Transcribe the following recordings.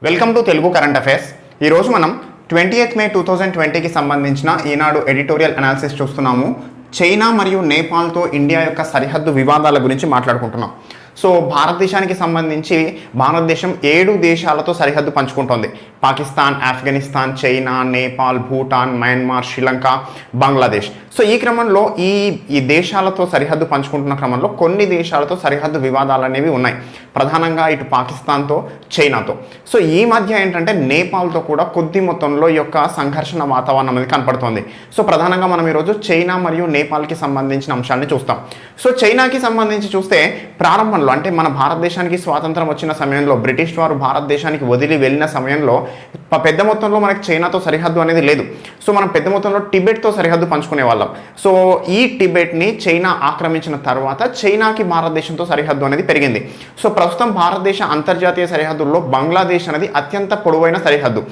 Welcome to Telugu current affairs. ఈరోజు మనం 28 మే 2020కి సంబంధించిన ఈనాడు ఎడిటోరియల్ అనాలిసిస్ చూస్తున్నాము. చైనా మరియు నేపాల్తో ఇండియా యొక్క సరిహద్దు వివాదాల గురించి మాట్లాడుకుంటున్నాం. సో భారతదేశానికి సంబంధించి భారతదేశం 7 దేశాలతో సరిహద్దు పంచుకుంటోంది. Pakistan, Afghanistan, China, Nepal, Bhutan, Myanmar, Sri Lanka, Bangladesh. So ఈ క్రమంలో ఈ దేశాలతో సరిహద్దు పంచుకుంటున్న క్రమంలో కొన్ని దేశాలతో సరిహద్దు వివాదాలు అనేవి ఉన్నాయి. ప్రధానంగా ఇటు పాకిస్తాన్తో, చైనాతో. సో ఈ మధ్య ఏంటంటే నేపాల్తో కూడా కొద్ది మొత్తంలో ఈ యొక్క సంఘర్షణ వాతావరణం అనేది కనపడుతోంది. సో ప్రధానంగా మనం ఈరోజు చైనా మరియు నేపాల్కి సంబంధించిన అంశాన్ని చూస్తాం. సో చైనాకి సంబంధించి చూస్తే ప్రారంభంలో అంటే మన భారతదేశానికి స్వాతంత్రం వచ్చిన సమయంలో బ్రిటిష్ వారు భారతదేశానికి వదిలి వెళ్ళిన సమయంలో పెద్ద మొత్తంలో మనకి చైనాతో సరిహద్దు అనేది లేదు. సో మనం పెద్ద మొత్తంలో టిబెట్తో సరిహద్దు పంచుకునే వాళ్ళం. సో ఈ టిబెట్ని చైనా ఆక్రమించిన తర్వాత చైనాకి భారతదేశంతో సరిహద్దు అనేది పెరిగింది. సో ప్రస్తుతం భారతదేశ అంతర్జాతీయ సరిహద్దుల్లో బంగ్లాదేశ్ అనేది అత్యంత పొడవైన సరిహద్దు.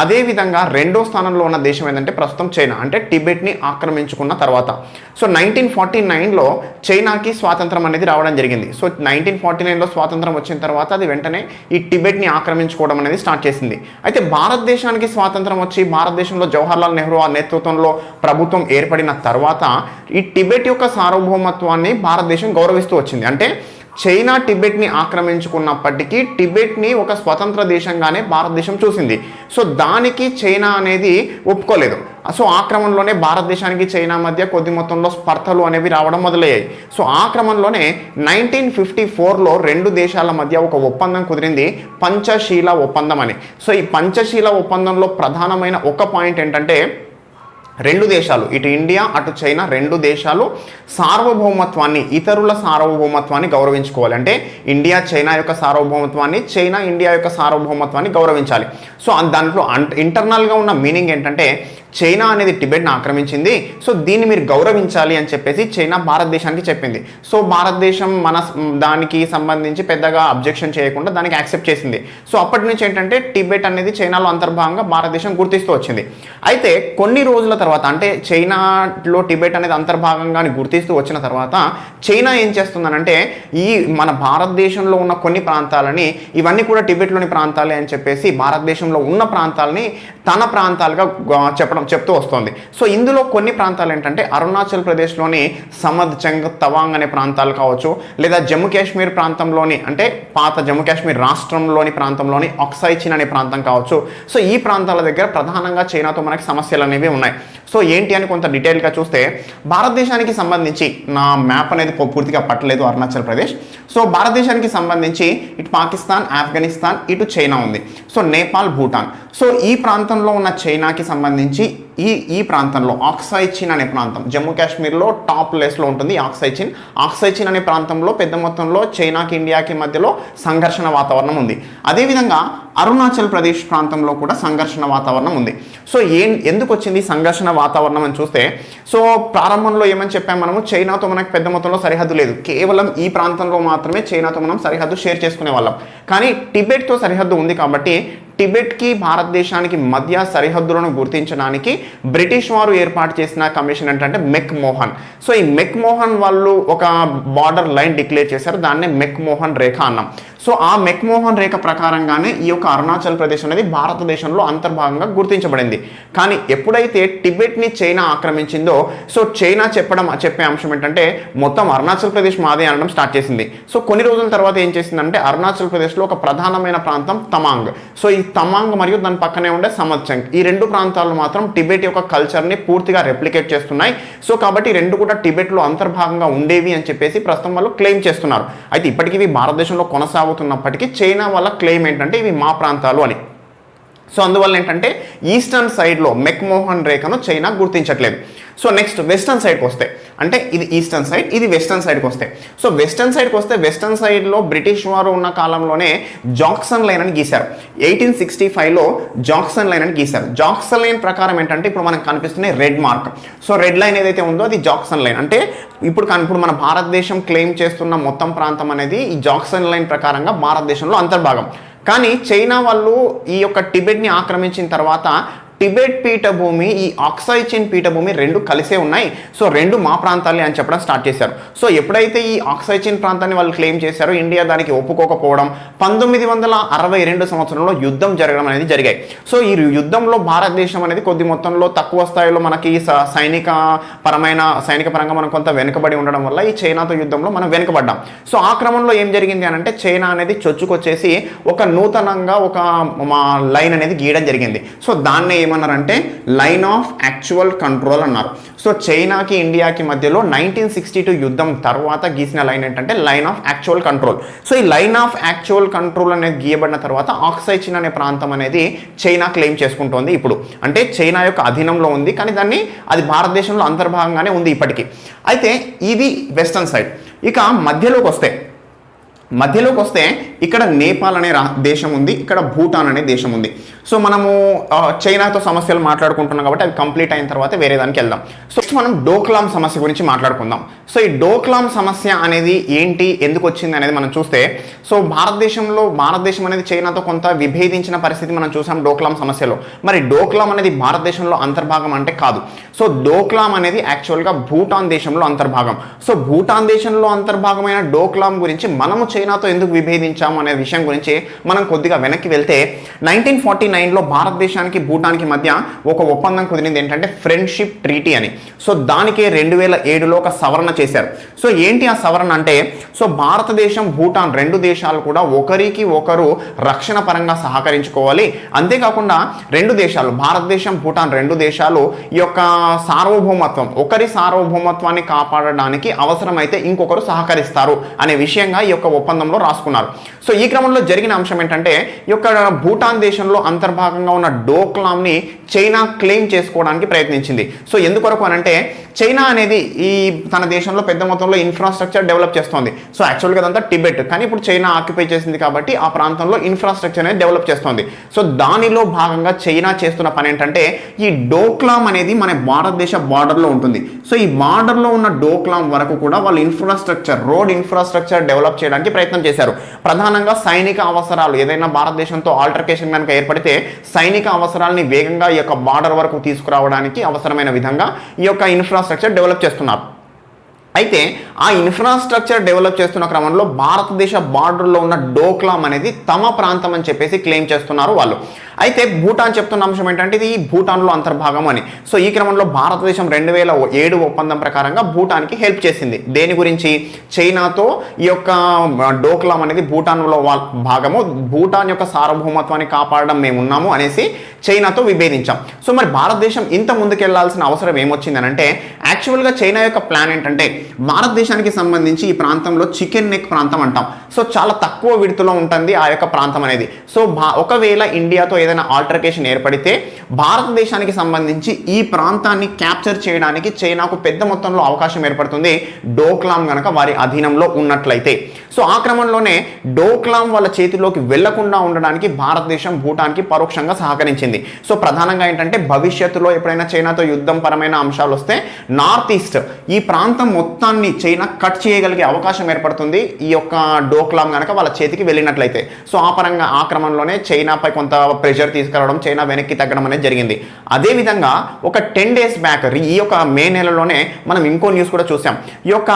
అదేవిధంగా రెండో స్థానంలో ఉన్న దేశం ఏంటంటే ప్రస్తుతం చైనా, అంటే టిబెట్ని ఆక్రమించుకున్న తర్వాత. సో 1949లో చైనాకి స్వాతంత్రం అనేది రావడం జరిగింది. సో 1949లో స్వాతంత్రం వచ్చిన తర్వాత అది వెంటనే ఈ టిబెట్ని ఆక్రమించుకోవడం అనేది స్టార్ట్ చేసింది. అయితే భారతదేశానికి స్వాతంత్రం వచ్చి భారతదేశంలో జవహర్లాల్ నెహ్రూ ఆ నేతృత్వంలో ప్రభుత్వం ఏర్పడిన తర్వాత ఈ టిబెట్ యొక్క సార్వభౌమత్వాన్ని భారతదేశం గౌరవిస్తూ వచ్చింది. అంటే చైనా టిబెట్ని ఆక్రమించుకున్నప్పటికీ టిబెట్ని ఒక స్వతంత్ర దేశంగానే భారతదేశం చూసింది. సో దానికి చైనా అనేది ఒప్పుకోలేదు. సో ఆ క్రమంలోనే భారతదేశానికి చైనా మధ్య కొద్ది మొత్తంలో స్పర్ధలు అనేవి రావడం మొదలయ్యాయి. సో ఆ క్రమంలోనే 1954లో రెండు దేశాల మధ్య ఒక ఒప్పందం కుదిరింది, పంచశీల ఒప్పందం అని. సో ఈ పంచశీల ఒప్పందంలో ప్రధానమైన ఒక పాయింట్ ఏంటంటే రెండు దేశాలు, ఇటు ఇండియా అటు చైనా, రెండు దేశాలు సార్వభౌమత్వాన్ని, ఇతరుల సార్వభౌమత్వాన్ని గౌరవించుకోవాలి. అంటే ఇండియా చైనా యొక్క సార్వభౌమత్వాన్ని, చైనా ఇండియా యొక్క సార్వభౌమత్వాన్ని గౌరవించాలి. సో దాంట్లో ఇంటర్నల్గా ఉన్న మీనింగ్ ఏంటంటే చైనా అనేది టిబెట్ని ఆక్రమించింది, సో దీన్ని మీరు గౌరవించాలి అని చెప్పేసి చైనా భారతదేశానికి చెప్పింది. సో భారతదేశం దానికి సంబంధించి పెద్దగా అబ్జెక్షన్ చేయకుండా దానికి యాక్సెప్ట్ చేసింది. సో అప్పటి నుంచి ఏంటంటే టిబెట్ అనేది చైనాలో అంతర్భాగంగా భారతదేశం గుర్తిస్తూ వచ్చింది. అయితే కొన్ని రోజుల తర్వాత, అంటే చైనాలో టిబెట్ అనేది అంతర్భాగంగా గుర్తిస్తూ వచ్చిన తర్వాత చైనా ఏం చేస్తుందనంటే ఈ మన భారతదేశంలో ఉన్న కొన్ని ప్రాంతాలని, ఇవన్నీ కూడా టిబెట్లోని ప్రాంతాలే అని చెప్పేసి భారతదేశంలో ఉన్న ప్రాంతాలని తన ప్రాంతాలుగా చెప్తూ వస్తుంది. సో ఇందులో కొన్ని ప్రాంతాలు ఏంటంటే అరుణాచల్ ప్రదేశ్లోని సమద్ చంగ్ తవాంగ్ అనే ప్రాంతాలు కావచ్చు, లేదా జమ్మూ కాశ్మీర్ ప్రాంతంలోని, అంటే పాత జమ్మూ కాశ్మీర్ రాష్ట్రంలోని ప్రాంతంలోని అక్సాయ్ చిన్ అనే ప్రాంతం కావచ్చు. సో ఈ ప్రాంతాల దగ్గర ప్రధానంగా చైనాతో మనకి సమస్యలు అనేవి ఉన్నాయి. సో ఏంటి అని కొంత డీటెయిల్గా చూస్తే భారతదేశానికి సంబంధించి, నా మ్యాప్ అనేది పూర్తిగా పట్టలేదు అరుణాచల్ ప్రదేశ్. సో భారతదేశానికి సంబంధించి ఇటు పాకిస్తాన్, ఆఫ్ఘనిస్తాన్, ఇటు చైనా ఉంది. సో నేపాల్, భూటాన్. సో ఈ ప్రాంతంలో ఉన్న చైనాకి సంబంధించి ఈ ప్రాంతంలో అక్సాయ్ చిన్ అనే ప్రాంతం జమ్మూ కాశ్మీర్లో టాప్ ప్లేస్లో ఉంటుంది. అక్సాయ్ చిన్ అనే ప్రాంతంలో పెద్ద మొత్తంలో చైనాకి ఇండియాకి మధ్యలో సంఘర్షణ వాతావరణం ఉంది. అదేవిధంగా అరుణాచల్ ప్రదేశ్ ప్రాంతంలో కూడా సంఘర్షణ వాతావరణం ఉంది. సో ఎందుకు వచ్చింది సంఘర్షణ వాతావరణం అని చూస్తే, సో ప్రారంభంలో ఏమని చెప్పాము మనము, చైనాతో మనకు పెద్ద మొత్తంలో సరిహద్దు లేదు, కేవలం ఈ ప్రాంతంలో మాత్రమే చైనాతో మనం సరిహద్దు షేర్ చేసుకునే వాళ్ళం. కానీ టిబెట్తో సరిహద్దు ఉంది కాబట్టి టిబెట్కి భారతదేశానికి మధ్య సరిహద్దులను గుర్తించడానికి బ్రిటిష్ వారు ఏర్పాటు చేసిన కమిషన్ ఏంటంటే మెక్-మోహన్. సో ఈ మెక్-మోహన్ వాళ్ళు ఒక బార్డర్ లైన్ డిక్లేర్ చేశారు, దాన్నే మెక్-మోహన్ రేఖ అన్నాం. సో ఆ మెక్-మోహన్ రేఖ ప్రకారంగానే ఈ యొక్క అరుణాచల్ ప్రదేశ్ అనేది భారతదేశంలో అంతర్భాగంగా గుర్తించబడింది. కానీ ఎప్పుడైతే టిబెట్ని చైనా ఆక్రమించిందో, సో చైనా చెప్పే అంశం ఏంటంటే మొత్తం అరుణాచల్ ప్రదేశ్ మాదే అనడం స్టార్ట్ చేసింది. సో కొన్ని రోజుల తర్వాత ఏం చేసిందంటే అరుణాచల్ ప్రదేశ్లో ఒక ప్రధానమైన ప్రాంతం తమాంగ్. సో ఈ తమాంగ్ మరియు దాని పక్కనే ఉండే సమద్ చంగ్, ఈ రెండు ప్రాంతాలు మాత్రం టిబెట్ యొక్క కల్చర్ని పూర్తిగా రెప్లికేట్ చేస్తున్నాయి. సో కాబట్టి రెండు కూడా టిబెట్లో అంతర్భాగంగా ఉండేవి అని చెప్పేసి ప్రస్తుతం వాళ్ళు క్లెయిమ్ చేస్తున్నారు. అయితే ఇప్పటికీ ఇవి భారతదేశంలో కొనసాగుతున్నప్పటికీ చైనా వాళ్ళ క్లెయిమ్ ఏంటంటే ఇవి మా ప్రాంతాలు అని. సో అందువల్ల ఏంటంటే ఈస్టర్న్ సైడ్లో మెక్-మోహన్ రేఖను చైనా గుర్తించట్లేదు. సో నెక్స్ట్ వెస్టర్న్ సైడ్కి వస్తే, అంటే ఇది ఈస్టర్న్ సైడ్, ఇది వెస్టర్న్ సైడ్కి వస్తే, సో వెస్టర్న్ వెస్టర్న్ సైడ్లో బ్రిటిష్ వారు ఉన్న కాలంలోనే జాక్సన్ లైన్ అని గీశారు. 1865లో జాక్సన్ లైన్ అని గీశారు. జాక్సన్ లైన్ ప్రకారం ఏంటంటే ఇప్పుడు మనకు కనిపిస్తున్న red mark, so red line ఏదైతే ఉందో అది జాక్సన్ లైన్. అంటే ఇప్పుడు మన భారతదేశం క్లెయిమ్ చేస్తున్న మొత్తం ప్రాంతం అనేది ఈ జాక్సన్ లైన్ ప్రకారంగా భారతదేశంలో అంతర్భాగం. కానీ చైనా వాళ్ళు ఈ యొక్క టిబెట్ని ఆక్రమించిన తర్వాత టిబెట్ పీఠభూమి, ఈ ఆక్సాయ్ చిన్ పీఠభూమి రెండు కలిసే ఉన్నాయి, సో రెండు మా ప్రాంతాలే అని చెప్పడం స్టార్ట్ చేశారు. సో ఎప్పుడైతే ఈ ఆక్సాయ్ చిన్ ప్రాంతాన్ని వాళ్ళు క్లెయిమ్ చేశారో ఇండియా దానికి ఒప్పుకోకపోవడం 1962 సంవత్సరంలో యుద్ధం జరగడం అనేది జరిగాయి. సో ఈ యుద్ధంలో భారతదేశం అనేది కొద్ది మొత్తంలో తక్కువ స్థాయిలో మనకి సైనిక పరంగా మనం కొంత వెనుకబడి ఉండడం వల్ల ఈ చైనాతో యుద్ధంలో మనం వెనుకబడ్డాం. సో ఆ క్రమంలో ఏం జరిగింది అని అంటే చైనా అనేది చొచ్చుకొచ్చేసి ఒక నూతనంగా ఒక లైన్ అనేది గీయడం జరిగింది. సో దాన్నే ఏమన్నారంటే లైన్ ఆఫ్ యాక్చువల్ కంట్రోల్ అన్నారు. సో చైనాకి ఇండియాకి మధ్యలో 1962 యుద్ధం తర్వాత గీసిన లైన్ ఏంటంటే line of actual control. So ఈ లైన్ ఆఫ్ యాక్చువల్ కంట్రోల్ అనేది గీయబడిన తర్వాత ఆక్సాయ్ చిన్ అనే ప్రాంతం అనేది చైనా క్లెయిమ్ చేసుకుంటోంది. ఇప్పుడు అంటే చైనా యొక్క అధీనంలో ఉంది, కానీ అది భారతదేశంలో అంతర్భాగంగానే ఉంది ఇప్పటికీ. అయితే ఇది వెస్టర్న్ సైడ్. ఇక మధ్యలోకి వస్తే ఇక్కడ నేపాల్ అనే దేశం ఉంది, ఇక్కడ భూటాన్ అనే దేశం ఉంది. సో మనము చైనాతో సమస్యలు మాట్లాడుకుంటున్నాం కాబట్టి అది కంప్లీట్ అయిన తర్వాత వేరే దానికి వెళ్దాం. సో మనం డోక్లాం సమస్య గురించి మాట్లాడుకుందాం. సో ఈ డోక్లాం సమస్య అనేది ఏంటి, ఎందుకు వచ్చింది అనేది మనం చూస్తే, సో భారతదేశం అనేది చైనాతో కొంత విభేదించిన పరిస్థితి మనం చూసాం డోక్లాం సమస్యలో. మరి డోక్లాం అనేది భారతదేశంలో అంతర్భాగం అంటే కాదు. సో డోక్లాం అనేది యాక్చువల్గా భూటాన్ దేశంలో అంతర్భాగం. సో భూటాన్ దేశంలో అంతర్భాగమైన డోక్లాం గురించి మనము చైనాతో ఎందుకు విభేదించాము అనే విషయం గురించి మనం కొద్దిగా వెనక్కి వెళ్తే 1949లో భారతదేశానికి భూటాన్కి మధ్య ఒక ఒప్పందం కుదిరింది, ఏంటంటే ఫ్రెండ్షిప్ ట్రీటీ అని. సో దానికే 2007లో ఒక సవరణ చేశారు. సో ఏంటి ఆ సవరణ అంటే, సో భారతదేశం భూటాన్ రెండు దేశాలు కూడా ఒకరికి ఒకరు రక్షణ పరంగా సహకరించుకోవాలి. అంతేకాకుండా రెండు దేశాలు భారతదేశం భూటాన్ రెండు దేశాలు ఈ యొక్క ఒకరి సార్వభౌమత్వాన్ని కాపాడడానికి అవసరమైతే ఇంకొకరు సహకరిస్తారు అనే విషయంగా ఈ యొక్క ఒప్పందంలో రాసుకున్నారు. సో ఈ క్రమంలో జరిగిన అంశం ఏంటంటే ఈ యొక్క భూటాన్ దేశంలో అంతర్భాగంగా ఉన్న డోక్లాంని చైనా క్లెయిమ్ చేసుకోవడానికి ప్రయత్నించింది. సో ఎందుకొరకు అనంటే చైనా అనేది ఈ తన దేశంలో పెద్ద మొత్తంలో ఇన్ఫ్రాస్ట్రక్చర్ డెవలప్ చేస్తోంది. సో యాక్చువల్గా అదంతా టిబెట్, కానీ ఇప్పుడు చైనా ఆక్యుపై చేసింది కాబట్టి ఆ ప్రాంతంలో ఇన్ఫ్రాస్ట్రక్చర్ అనేది డెవలప్ చేస్తోంది. సో దానిలో భాగంగా చైనా చేస్తున్న పని ఏంటంటే ఈ డోక్లాం అనేది మన భారతదేశ బార్డర్లో ఉంటుంది. సో ఈ బార్డర్లో ఉన్న డోక్లాం వరకు కూడా వాళ్ళు రోడ్ ఇన్ఫ్రాస్ట్రక్చర్ డెవలప్ చేయడానికి ప్రయత్నం చేశారు. ప్రధానంగా సైనిక అవసరాలు, ఏదైనా భారతదేశంతో ఆల్టర్కేషన్ కనుక ఏర్పడితే సైనిక అవసరాలని వేగంగా ఈ యొక్క బార్డర్ వరకు తీసుకురావడానికి అవసరమైన విధంగా ఈ యొక్క ఇన్ఫ్రాస్ట్రక్చర్ డెవలప్ చేస్తున్నారు. అయితే ఆ ఇన్ఫ్రాస్ట్రక్చర్ డెవలప్ చేస్తున్న క్రమంలో భారతదేశ బార్డర్లో ఉన్న డోక్లాం అనేది తమ ప్రాంతం అని చెప్పేసి క్లెయిమ్ చేస్తున్నారు వాళ్ళు. అయితే భూటాన్ చెప్తున్న అంశం ఏంటంటే ఇది భూటాన్లో అంతర్భాగం అని. సో ఈ క్రమంలో భారతదేశం 2007 ఒప్పందం ప్రకారంగా భూటాన్కి హెల్ప్ చేసింది. దేని గురించి? చైనాతో ఈ యొక్క డోక్లాం అనేది భూటాన్లో భాగము, భూటాన్ యొక్క సార్వభౌమత్వాన్ని కాపాడడం మేము ఉన్నాము అనేసి చైనాతో విభేదించాం. సో మరి భారతదేశం ఇంత ముందుకెళ్లాల్సిన అవసరం ఏమొచ్చిందని అంటే, యాక్చువల్గా చైనా యొక్క ప్లాన్ ఏంటంటే భారతదేశానికి సంబంధించి ఈ ప్రాంతంలో చికెన్ నెక్ ప్రాంతం అంటాం. సో చాలా తక్కువ విడుతులో ఉంటుంది ఆ యొక్క ప్రాంతం అనేది. సో ఒకవేళ ఇండియాతో ఏదైనా ఆల్టర్కేషన్ ఏర్పడితే భారతదేశానికి సంబంధించి ఈ ప్రాంతాన్ని క్యాప్చర్ చేయడానికి చైనాకు పెద్ద మొత్తంలో అవకాశం ఏర్పడుతుంది, డోక్లాం గనక వారి అధీనంలో ఉన్నట్లయితే. సో ఆ క్రమంలోనే డోక్లాం వాళ్ళ చేతిలోకి వెళ్లకుండా ఉండడానికి భారతదేశం భూటాన్కి పరోక్షంగా సహకరించింది. సో ప్రధానంగా ఏంటంటే భవిష్యత్తులో ఎప్పుడైనా చైనాతో యుద్ధం పరమైన అంశాలు వస్తే నార్త్ ఈస్ట్ ఈ ప్రాంతం మొత్తాన్ని చైనా కట్ చేయగలిగే అవకాశం ఏర్పడుతుంది ఈ యొక్క డోక్లాం గనక వాళ్ళ చేతికి వెళ్ళినట్లయితే. సో ఆ క్రమంలోనే చైనాపై కొంత ప్రెషర్ తీసుకురావడం, చైనా వెనక్కి తగ్గడం అనేది జరిగింది. అదేవిధంగా ఒక 10 days బ్యాక్ ఈ యొక్క మే నెలలోనే మనం ఇంకో న్యూస్ కూడా చూసాం, ఈ యొక్క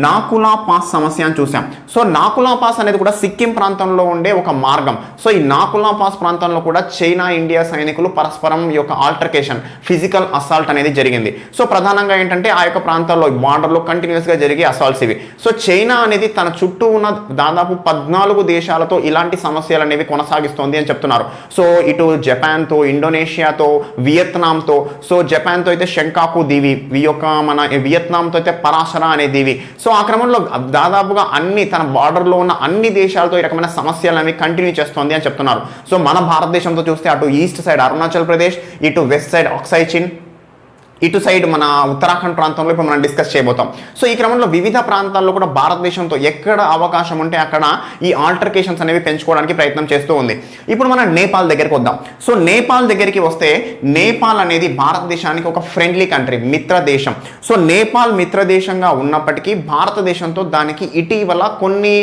నాకులా పాస్ సమస్య అని చూసాం. సో నాకులా పాస్ అనేది కూడా సిక్కిం ప్రాంతంలో ఉండే ఒక మార్గం. సో ఈ నాకులా పాస్ ప్రాంతంలో కూడా చైనా ఇండియా సైనికులు పరస్పరం ఈ యొక్క ఆల్టర్కేషన్, ఫిజికల్ అసాల్ట్ అనేది జరిగింది. సో ప్రధానంగా ఏంటంటే ఆ యొక్క ప్రాంతాల్లో బార్డర్లో కంటిన్యూస్గా జరిగే అసాల్ట్స్ ఇవి. సో చైనా అనేది తన చుట్టూ ఉన్న దాదాపు 14 దేశాలతో ఇలాంటి సమస్యలు అనేవి కొనసాగిస్తోంది అని చెప్తున్నారు. సో ఇటు జపాన్తో, ఇండోనేషియాతో, వియత్నాంతో. సో జపాన్తో అయితే షెంకాకు దీవి, మన వియత్నాంతో అయితే పరాశర అనే దీవి. సో ఆ క్రమంలో దాదాపుగా తన బార్డర్లో ఉన్న అన్ని దేశాలతో ఈ రకమైన సమస్యలు అనేవి కంటిన్యూ చేస్తోంది అని చెప్తున్నారు. సో మన భారతదేశంతో చూస్తే అటు ఈస్ట్ సైడ్ అరుణాచల్ ప్రదేశ్, ఇటు వెస్ట్ సైడ్ ఆక్సాయ్ చిన్, ఇటు సైడ్ మన ఉత్తరాఖండ్ ప్రాంతంలో ఇప్పుడు మనం డిస్కస్ చేయబోతాం. సో ఈ క్రమంలో వివిధ ప్రాంతాల్లో కూడా భారతదేశంతో ఎక్కడ అవకాశం ఉంటే అక్కడ ఈ ఆల్టర్కేషన్స్ అనేవి పెంచుకోవడానికి ప్రయత్నం చేస్తూ ఉంది. ఇప్పుడు మనం నేపాల్ దగ్గరికి వద్దాం. సో నేపాల్ దగ్గరికి వస్తే నేపాల్ అనేది భారతదేశానికి ఒక ఫ్రెండ్లీ కంట్రీ, మిత్ర దేశం. సో నేపాల్ మిత్ర దేశంగా ఉన్నప్పటికీ భారతదేశంతో దానికి ఇటీవల కొన్ని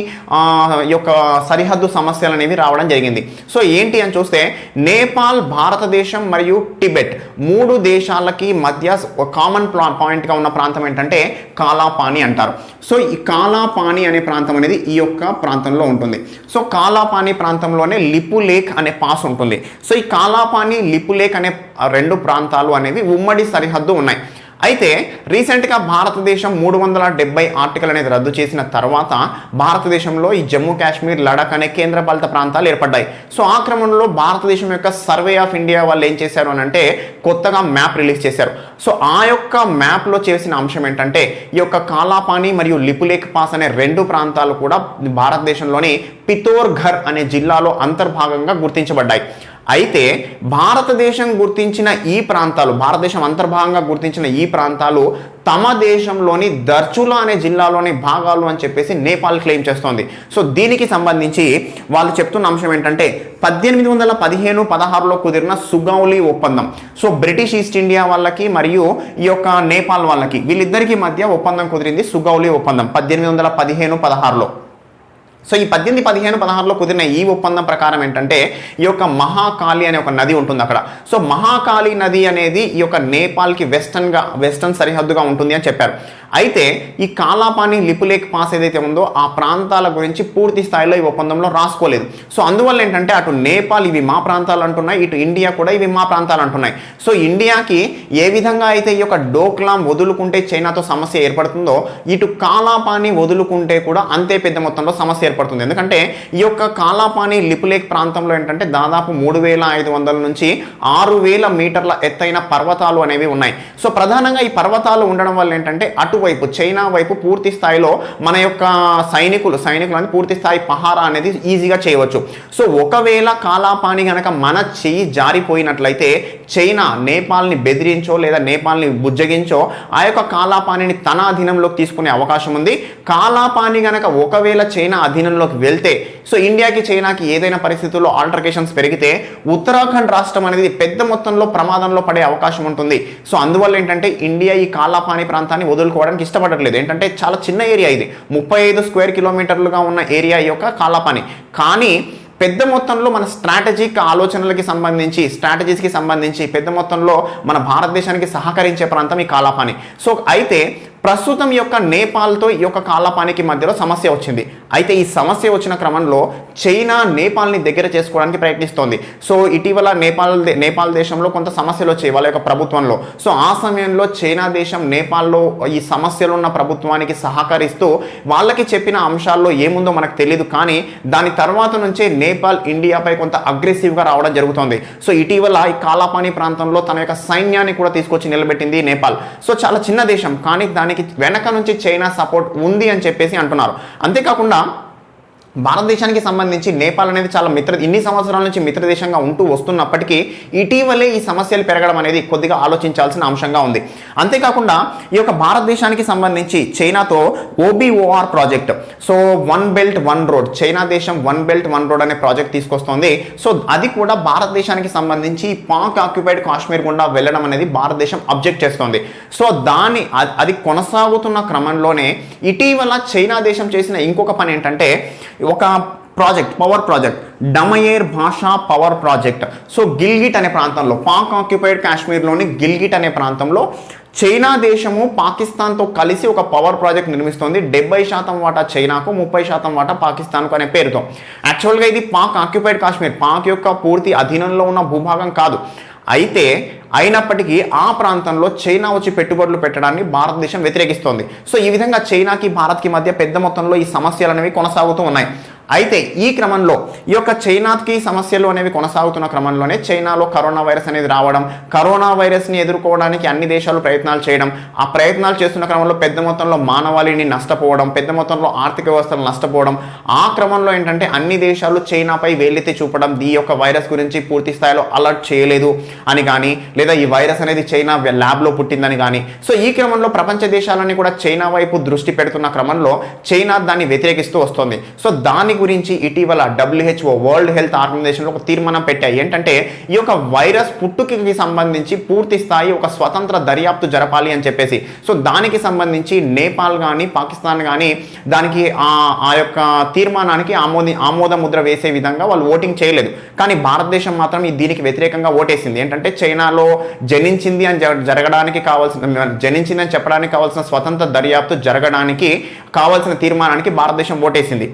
యొక్క సరిహద్దు సమస్యలు అనేవి రావడం జరిగింది. సో ఏంటి అని చూస్తే నేపాల్, భారతదేశం మరియు టిబెట్ మూడు దేశాలకి మధ్య కామన్ పాయింట్గా ఉన్న ప్రాంతం ఏంటంటే కాలాపాని అంటారు. సో ఈ కాలాపాని అనే ప్రాంతం అనేది ఈ యొక్క ప్రాంతంలో ఉంటుంది. సో కాలాపాని ప్రాంతంలోనే లిపు లేక్ అనే పాస్ ఉంటుంది. సో ఈ కాలాపాని, లిపు లేక్ అనే రెండు ప్రాంతాలు అనేవి ఉమ్మడి సరిహద్దు ఉన్నాయి. అయితే రీసెంట్గా భారతదేశం 370 ఆర్టికల్ అనేది రద్దు చేసిన తర్వాత భారతదేశంలో ఈ జమ్మూ కాశ్మీర్, లడాక్ అనే కేంద్రపాలిత ప్రాంతాలు ఏర్పడ్డాయి. సో ఆ క్రమంలో భారతదేశం యొక్క సర్వే ఆఫ్ ఇండియా వాళ్ళు ఏం చేశారు అని అంటే కొత్తగా మ్యాప్ రిలీజ్ చేశారు. సో ఆ యొక్క మ్యాప్లో చేసిన అంశం ఏంటంటే ఈ యొక్క కాలాపాని మరియు లిపులేక్ పాస్ అనే రెండు ప్రాంతాలు కూడా భారతదేశంలోని పితోర్ఘర్ అనే జిల్లాలో అంతర్భాగంగా గుర్తించబడ్డాయి. అయితే భారతదేశం గుర్తించిన ఈ ప్రాంతాలు, భారతదేశం అంతర్భాగంగా గుర్తించిన ఈ ప్రాంతాలు తమ దేశంలోని దర్చులా అనే జిల్లాలోని భాగాలు అని చెప్పేసి నేపాల్ క్లెయిమ్ చేస్తోంది. సో దీనికి సంబంధించి వాళ్ళు చెప్తున్న అంశం ఏంటంటే 1815-16లో కుదిరిన సుగౌలి ఒప్పందం. సో బ్రిటిష్ ఈస్ట్ ఇండియా వాళ్ళకి మరియు ఈ యొక్క నేపాల్ వాళ్ళకి వీళ్ళిద్దరికీ మధ్య ఒప్పందం కుదిరింది, సుగౌలి ఒప్పందం 1815-16లో. సో ఈ 1815-16లో కుదిరిన ఈ ఒప్పందం ప్రకారం ఏంటంటే ఈ యొక్క మహాకాళి అనే ఒక నది ఉంటుంది అక్కడ. సో మహాకాళి నది అనేది ఈ యొక్క నేపాల్కి వెస్టర్న్ సరిహద్దుగా ఉంటుంది అని చెప్పారు. అయితే ఈ కాలాపాని, లిపులేక్ పాస్ ఏదైతే ఉందో ఆ ప్రాంతాల గురించి పూర్తి స్థాయిలో ఈ ఒప్పందంలో రాసుకోలేదు. సో అందువల్ల ఏంటంటే అటు నేపాల్ ఇవి మా ప్రాంతాలు అంటున్నాయి, ఇటు ఇండియా కూడా ఇవి మా ప్రాంతాలు అంటున్నాయి. సో ఇండియాకి ఏ విధంగా అయితే ఈ యొక్క డోక్లాం వదులుకుంటే చైనాతో సమస్య ఏర్పడుతుందో ఇటు కాలాపాని వదులుకుంటే కూడా అంతే పెద్ద మొత్తంలో సమస్య ఏర్పడుతుంది. ఎందుకంటే ఈ యొక్క కాలాపాని, లిపులేక్ ప్రాంతంలో ఏంటంటే దాదాపు 3500 నుంచి 6000 మీటర్ల ఎత్తైన పర్వతాలు అనేవి ఉన్నాయి. సో ప్రధానంగా ఈ పర్వతాలు ఉండడం వల్ల ఏంటంటే అటువైపు చైనా వైపు పూర్తి స్థాయిలో మన యొక్క సైనికులు అని పూర్తి స్థాయి పహారా అనేది ఈజీగా చేయవచ్చు. సో ఒకవేళ కాలాపాని గనక మన చెయ్యి జారిపోయినట్లయితే చైనా నేపాల్ని బెదిరించో లేదా నేపాల్ని బుజ్జగించో ఆ యొక్క కాలాపానిని తన అధీనంలోకి తీసుకునే అవకాశం ఉంది. కాలాపాని గనక ఒకవేళ చైనా అధీనంలోకి వెళ్తే సో ఇండియాకి చైనాకి ఏదైనా పరిస్థితుల్లో ఆల్టర్కేషన్స్ పెరిగితే ఉత్తరాఖండ్ రాష్ట్రం అనేది పెద్ద మొత్తంలో ప్రమాదంలో పడే అవకాశం ఉంటుంది. సో అందువల్ల ఏంటంటే ఇండియా ఈ కాలాపాని ప్రాంతాన్ని వదులుకోవడానికి ఇష్టపడట్లేదు. ఏంటంటే చాలా చిన్న ఏరియా ఇది, 35 స్క్వేర్ కిలోమీటర్లుగా ఉన్న ఏరియా యొక్క కాలాపాని. కానీ పెద్ద మొత్తంలో మన స్ట్రాటజీస్కి సంబంధించి పెద్ద మొత్తంలో మన భారతదేశానికి సహకరించే ప్రాంతం ఈ కాలాపాని. సో అయితే ప్రస్తుతం యొక్క నేపాల్తో ఈ యొక్క కాలాపానికి మధ్యలో సమస్య వచ్చింది. అయితే ఈ సమస్య వచ్చిన క్రమంలో చైనా నేపాల్ని దగ్గర చేసుకోవడానికి ప్రయత్నిస్తోంది. సో ఇటీవల నేపాల్ దేశంలో కొంత సమస్యలు వచ్చాయి వాళ్ళ యొక్క ప్రభుత్వంలో. సో ఆ సమయంలో చైనా దేశం నేపాల్లో ఈ సమస్యలు ఉన్న ప్రభుత్వానికి సహకరిస్తూ వాళ్ళకి చెప్పిన అంశాల్లో ఏముందో మనకు తెలియదు. కానీ దాని తర్వాత నుంచే నేపాల్ ఇండియాపై కొంత అగ్రెసివ్గా రావడం జరుగుతోంది. సో ఇటీవల ఈ కాలాపాని ప్రాంతంలో తన యొక్క సైన్యాన్ని కూడా తీసుకొచ్చి నిలబెట్టింది నేపాల్. సో చాలా చిన్న దేశం కానీ దానికి వెనక నుంచి చైనా సపోర్ట్ ఉంది అని చెప్పేసి అంటున్నారు. అంతేకాకుండా భారతదేశానికి సంబంధించి నేపాల్ అనేది చాలా ఇన్ని సంవత్సరాల నుంచి మిత్రదేశంగా ఉంటూ వస్తున్నప్పటికీ ఇటీవలే ఈ సమస్యలు పెరగడం అనేది కొద్దిగా ఆలోచించాల్సిన అంశంగా ఉంది. అంతేకాకుండా ఈ యొక్క భారతదేశానికి సంబంధించి చైనాతో OBOR project, so one belt one road, China దేశం వన్ బెల్ట్ వన్ రోడ్ అనే ప్రాజెక్ట్ తీసుకొస్తోంది. సో అది కూడా భారతదేశానికి సంబంధించి పాక్ ఆక్యుపైడ్ కాశ్మీర్ గుండా వెళ్ళడం అనేది భారతదేశం అబ్జెక్ట్ చేస్తోంది. సో అది కొనసాగుతున్న క్రమంలోనే ఇటీవల చైనా దేశం చేసిన ఇంకొక పని ఏంటంటే ఒక పవర్ ప్రాజెక్ట్, డమయేర్ భాషా పవర్ ప్రాజెక్ట్. సో గిల్గిట్ అనే ప్రాంతంలో, పాక్ ఆక్యుపైడ్ కాశ్మీర్లోని గిల్గిట్ అనే ప్రాంతంలో చైనా దేశము పాకిస్తాన్తో కలిసి ఒక పవర్ ప్రాజెక్ట్ నిర్మిస్తోంది. 70% వాటా చైనాకు, 30% వాటా పాకిస్తాన్కు అనే పేరుతో. యాక్చువల్గా ఇది పాక్ ఆక్యుపైడ్ కాశ్మీర్, పాక్ యొక్క పూర్తి అధీనంలో ఉన్న భూభాగం కాదు. అయినప్పటికీ ఆ ప్రాంతంలో చైనా వచ్చి పెట్టుబడులు పెట్టడాన్ని భారతదేశం వ్యతిరేకిస్తోంది. సో ఈ విధంగా చైనాకి భారత్కి మధ్య పెద్ద మొత్తంలో ఈ సమస్యలు అనేవి కొనసాగుతూ ఉన్నాయి. అయితే ఈ క్రమంలో ఈ యొక్క చైనాకి సమస్యలు అనేవి కొనసాగుతున్న క్రమంలోనే చైనాలో కరోనా వైరస్ అనేది రావడం, కరోనా వైరస్ని ఎదుర్కోవడానికి అన్ని దేశాలు ప్రయత్నాలు చేయడం, ఆ ప్రయత్నాలు చేస్తున్న క్రమంలో పెద్ద మొత్తంలో మానవాళిని నష్టపోవడం, పెద్ద మొత్తంలో ఆర్థిక వ్యవస్థలు నష్టపోవడం, ఆ క్రమంలో ఏంటంటే అన్ని దేశాలు చైనాపై వేలెత్తి చూపడం, ఈ యొక్క వైరస్ గురించి పూర్తి స్థాయిలో అలర్ట్ చేయలేదు అని కానీ, లేదా ఈ వైరస్ అనేది చైనా ల్యాబ్లో పుట్టిందని కానీ, సో ఈ క్రమంలో ప్రపంచ దేశాలన్నీ కూడా చైనా వైపు దృష్టి పెడుతున్న క్రమంలో చైనా దాన్ని వ్యతిరేకిస్తూ వస్తుంది. సో దాని గురించి ఇటీవల WHO వరల్డ్ హెల్త్ ఆర్గనైజేషన్లో ఒక తీర్మానం పెట్టాయి. ఏంటంటే ఈ యొక్క వైరస్ పుట్టుకకి సంబంధించి పూర్తి స్థాయి ఒక స్వతంత్ర దర్యాప్తు జరపాలి అని చెప్పేసి. సో దానికి సంబంధించి నేపాల్ కానీ పాకిస్తాన్ కానీ దానికి ఆ యొక్క తీర్మానానికి ఆమోద ముద్ర వేసే విధంగా వాళ్ళు ఓటింగ్ చేయలేదు. కానీ భారతదేశం మాత్రం దీనికి వ్యతిరేకంగా ఓటేసింది. ఏంటంటే చైనాలో జనించింది అని చెప్పడానికి కావాల్సిన స్వతంత్ర దర్యాప్తు జరగడానికి కావాల్సిన తీర్మానానికి భారతదేశం ఓటేసింది.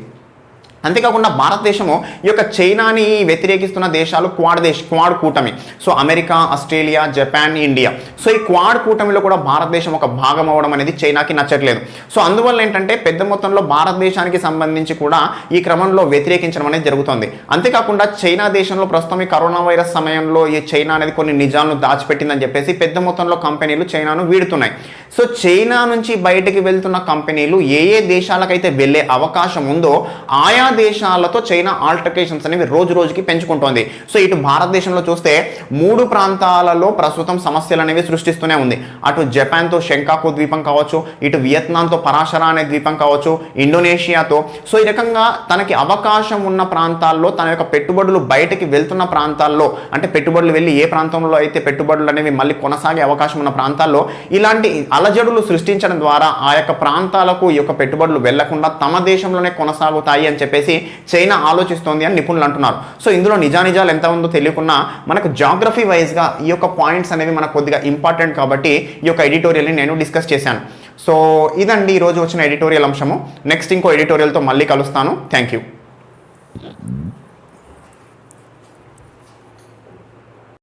అంతేకాకుండా భారతదేశము ఈ యొక్క చైనాని వ్యతిరేకిస్తున్న దేశాలు క్వాడ్ కూటమి. So America, Australia, Japan, India. So ఈ క్వాడ్ కూటమిలో కూడా భారతదేశం ఒక భాగం అవ్వడం అనేది చైనాకి నచ్చట్లేదు. సో అందువల్ల ఏంటంటే పెద్ద మొత్తంలో భారతదేశానికి సంబంధించి కూడా ఈ క్రమంలో వ్యతిరేకించడం అనేది జరుగుతుంది. అంతేకాకుండా చైనా దేశంలో ప్రస్తుతం ఈ కరోనా వైరస్ సమయంలో ఈ చైనా అనేది కొన్ని నిజాలను దాచిపెట్టిందని చెప్పేసి పెద్ద మొత్తంలో కంపెనీలు చైనాను వీడుతున్నాయి. సో చైనా నుంచి బయటికి వెళ్తున్న కంపెనీలు ఏ దేశాలకైతే వెళ్ళే అవకాశం ఉందో ఆయా దేశాలతో చైనా ఆల్టర్కేషన్స్ అనేవి రోజు రోజుకి పెంచుకుంటోంది. సో ఇటు భారతదేశంలో చూస్తే 3 ప్రాంతాలలో ప్రస్తుతం సమస్యలు అనేవి సృష్టిస్తూనే ఉంది. అటు జపాన్తో షెంకాకు ద్వీపం కావచ్చు, ఇటు వియత్నాంతో పరాశర అనే ద్వీపం కావచ్చు, ఇండోనేషియాతో. సో ఈ రకంగా తనకి అవకాశం ఉన్న ప్రాంతాల్లో తన యొక్క పెట్టుబడులు బయటకి వెళ్తున్న ప్రాంతాల్లో, అంటే పెట్టుబడులు వెళ్ళి ఏ ప్రాంతంలో అయితే పెట్టుబడులు అనేవి మళ్ళీ కొనసాగే అవకాశం ఉన్న ప్రాంతాల్లో ఇలాంటి అలజడులు సృష్టించడం ద్వారా ఆ యొక్క ప్రాంతాలకు ఈ యొక్క పెట్టుబడులు వెళ్లకుండా తమ దేశంలోనే కొనసాగుతాయి అని చెప్పేసి చైనా ఆలోచిస్తోంది అని నిపుణులు అంటున్నారు. సో ఇందులో నిజానిజాలు ఎంత ఉందో తెలియకున్నా మనకు జాగ్రఫీ వైజ్గా ఈ యొక్క పాయింట్స్ అనేవి మనకు కొద్దిగా ఇంపార్టెంట్ కాబట్టి ఈ యొక్క ఎడిటోరియల్ని నేను డిస్కస్ చేశాను. సో ఇదండి ఈరోజు వచ్చిన ఎడిటోరియల్ అంశము. నెక్స్ట్ ఇంకో ఎడిటోరియల్తో మళ్ళీ కలుస్తాను. Thank you.